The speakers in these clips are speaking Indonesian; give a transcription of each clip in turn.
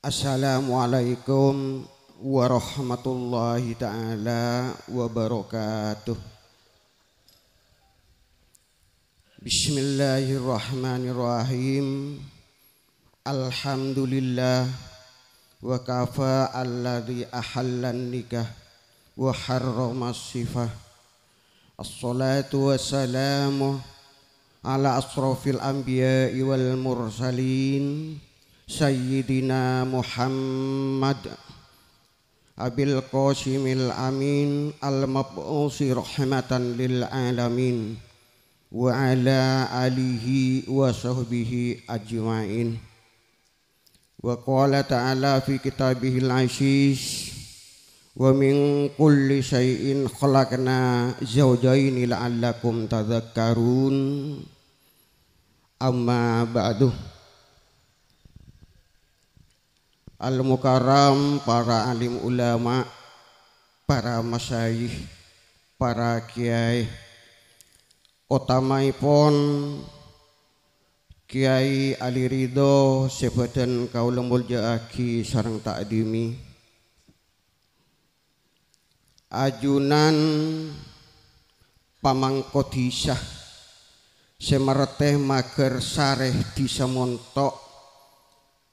Assalamualaikum warahmatullahi ta'ala wabarakatuh. Bismillahirrahmanirrahim. Alhamdulillah wa kafa alladhi ahallan nikah wa harrama sifah. Assalatu wassalamu ala asrafil anbiya'i wal mursalin Sayyidina Muhammad Abil Qasimil Amin Al-Mab'usi rahmatan lil alamin wa ala alihi wa sahbihi ajma'in. Wa qala ta'ala fi kitabihil aziz wa min kulli syai'in khalaqna zawjaini la'allakum tadhakkarun. Amma ba'du. Al-Mukarram, para alim ulama, para masyayikh, para kiai, utamaipun Kiai Ali Ridho sebadan kaula mulyaaki sareng takdimi. Ajunan pamangkodisah semerteh mager sareh disamontok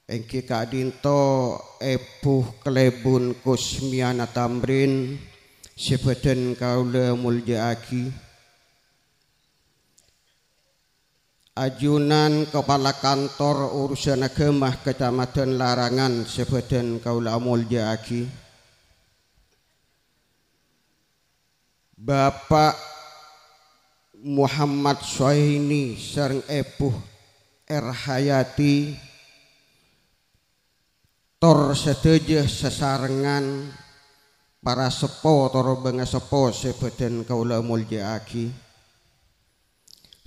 engki kadinto epuh kelebun kusmiana tamrin sebadan kaula mulyaaki. Ajunan kepala kantor urusan agama Kecamatan Larangan sebadan kaula mulyaaki. Bapak Muhammad Suhaini sareng epuh Erhayati tor sedejeh sesarengan para sepo tor benga sepo sebadan kaula mulyaaki.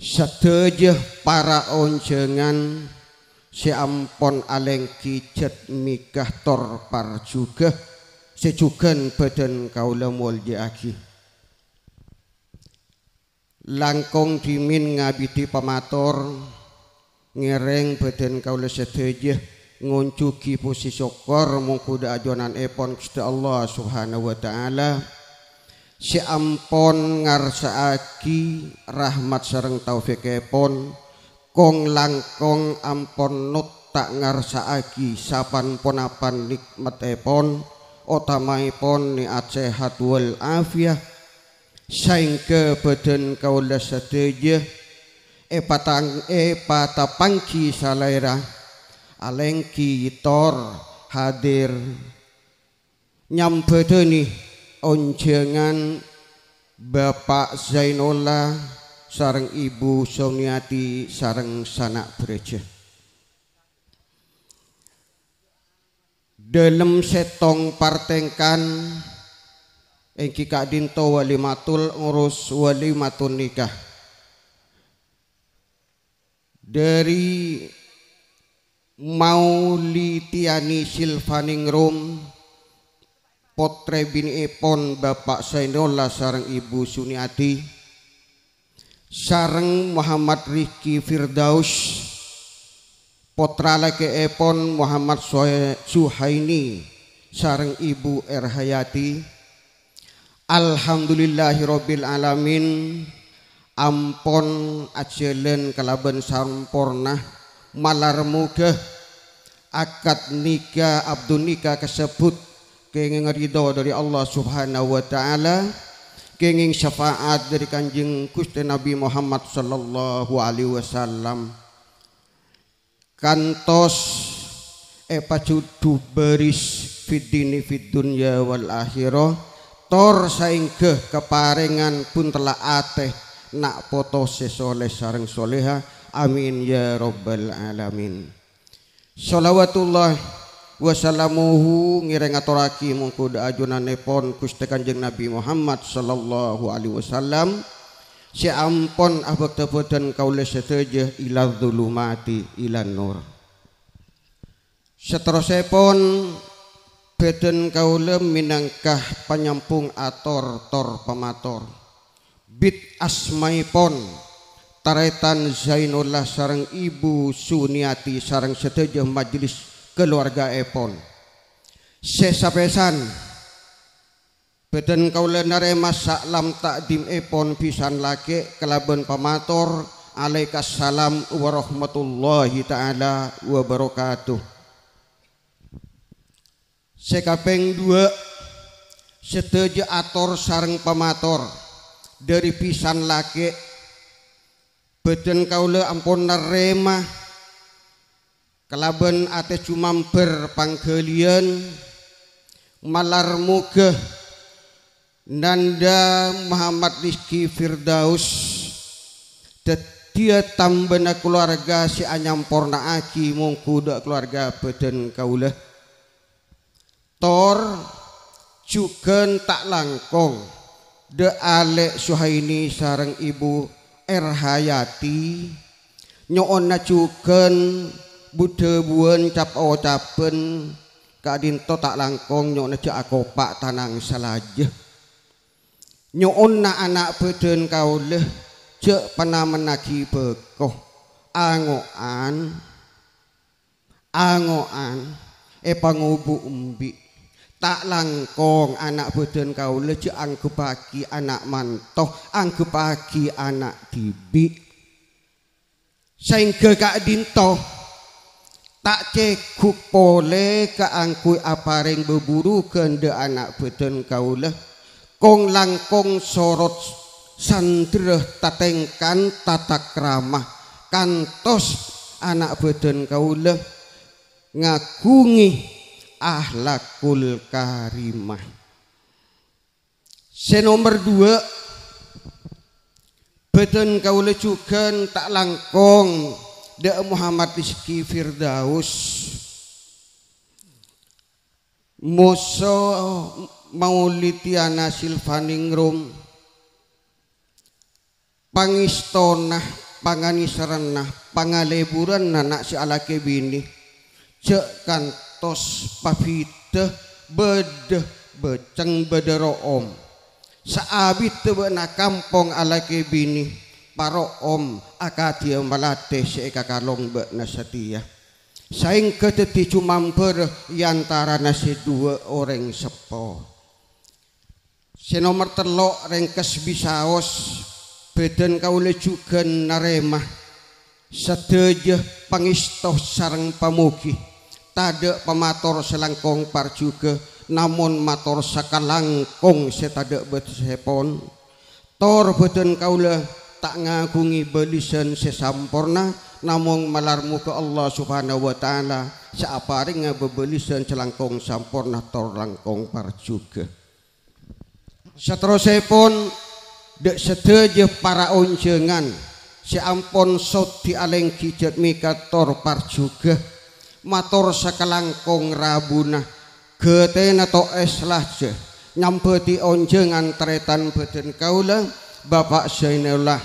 Sedejeh para onjengan seampon alengki jet mikah tor parjugah sejugan badan kaula mulyaaki. Langkung dimin ngabidi pamatur ngereng badan kaula sedejeh nguncuki pusi syukur mungkuda ajonan epon Gusti Allah Subhanahu wa taala si ampon ngarsaaki rahmat sareng taufik epon kong langkong ampon nut tak ngarsaaki sapan ponapan nikmat epon utamaipun niat sehat wal afiah saengke badan kaula sedaya patapangki salaira alengki tor hadir nyambedeni onjengan Bapak Zainullah sareng Ibu Soniati sareng sanak bereja. Dalam setong partengkan engki kadinto walimatul urus walimatun nikah dari Maulitiani Silvaningrum potre bini epon Bapak Zainullah sareng Ibu Suniati sareng Muhammad Riki Firdaus potra laki epon Muhammad Suhaini sareng Ibu Erhayati. Alhamdulillahirabbil alamin ampon ajelen kalaban sampurna malar muga akad nikah abdun nikah kasebut kenging ridho dari Allah Subhanahu wa taala, kenging syafaat dari Kanjeng Gusti Nabi Muhammad sallallahu alaihi wasallam. Kantos pacudu beris fid dini fid dunya wal akhirah tor saengkeh keparengan pun telah ateh nak poto sesoleh sareng soleha. Amin ya rabbal alamin. Sholawatullah wassalamuhu ngireng aturaki mungkuda ajunanipun Gusti Kanjeng Nabi Muhammad sallallahu alaihi wasallam si ampun abektebedan kaula sedaya ila dzulumati ilan nur. Seterusipun beden kaula minangkah panyampung ator tor pamator bit asmaipun Taretan Zainullah sareng Ibu Suniati sareng sedaya majelis keluarga epon sesapesan beden kaula narema saklam takdim epon pisan laki kelaben pamator alaikassalam warahmatullahi taala wabarakatuh. Sekapeng 2 seteja ator sareng pamator dari pisan laki beden kaula ampun narema kelaben ate cumamper panggelian malar muga Nanda Muhammad Rizki Firdaus dia tambena keluarga si anyamporna aki mongkuda keluarga beden kaula tor cuken tak langkong de Alek Suhaini sareng Ibu Erhayati nyoonna cuken bude buan cap ocapen kadinto tak langkong nyona cek akopak tanang salaja nyona anak beden kauleh cek panamenaki bekoh angoan pangubu umbi tak langkong anak beden kauleh cek anggepaki anak mantoh anggepaki anak dibi sehingga kadinto tak cekuk pole keangkui apareng berburu kende anak beden kaula kong langkong sorot sandreh tatengkan tatak ramah kantos anak beden kaula ngagungi ahlakul karimah. Senomor 2 beden kaula juga tak langkong da Muhammad Rizki Firdaus Moso Maulitiana Silvaningrum pangistonah panganisaranah pangaleburan anak si alake bini cek kantos pavite bedeh beceng bedero om saabit tebena kampung alake bini paro om akatia malate seeka kalong be nasatia saing keteti cumamper yantara nasi 2 orang sepo senomor telok rengkes bisaos beden kaule juga naremah seteje pangistoh sareng pamugi tade pamator selangkong par juga namun mator sakalangkong setade bet sepon tor beden kaule tak ngagungi belisan sesampurna namun malarmu ke Allah subhanahu wa ta'ala seaparing bebelisan celangkong sampurna tor langkong par juga seterusnya dek seteje para onjengan seampon sot di aleng kijat mika tor par juga mator sakalangkong rabuna getena to eslah je nyampeti onjengan tretan beden kaula Bapak Zainullah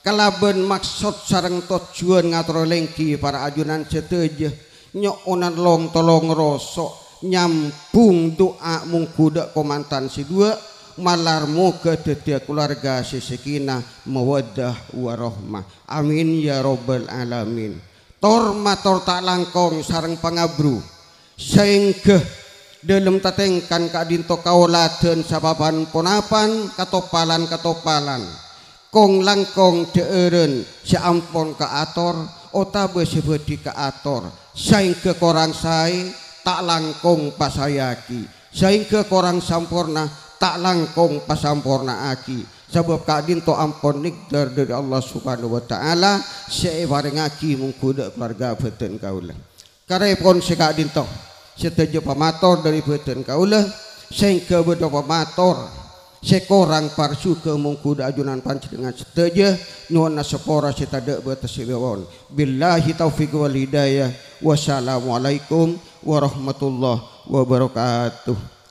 kalaben maksud sareng tujuan ngatur lengki para ajunan seteje nyok onan long tolong rosok nyambung doa mungkuda komantan si 2 malar moga dedia keluarga sesekina mawaddah warahmah amin ya robbal alamin tor mator tak langkong sareng pangabru sehingga dalam tatengkan kadinto kauladen sababan ponapan katopalan kong langkong deeren seampon kaator otabe sebedi kaator saing ke korang sai tak langkong pasayaki saing ke korang sampurna tak langkong pasampurna aki sebab kadinto ampon nikdar dari Allah subhanahu wa ta'ala sebareng aki mungkuda keluarga beten kaula karepon sekadinto seteja pamator dari beten kaula sehingga bedo pamator sekorang parsu ke mungkuda ajunan panci dengan seteja nuana sepora setada betasibawon billahi taufiq wal hidayah wassalamualaikum warahmatullahi wabarakatuh.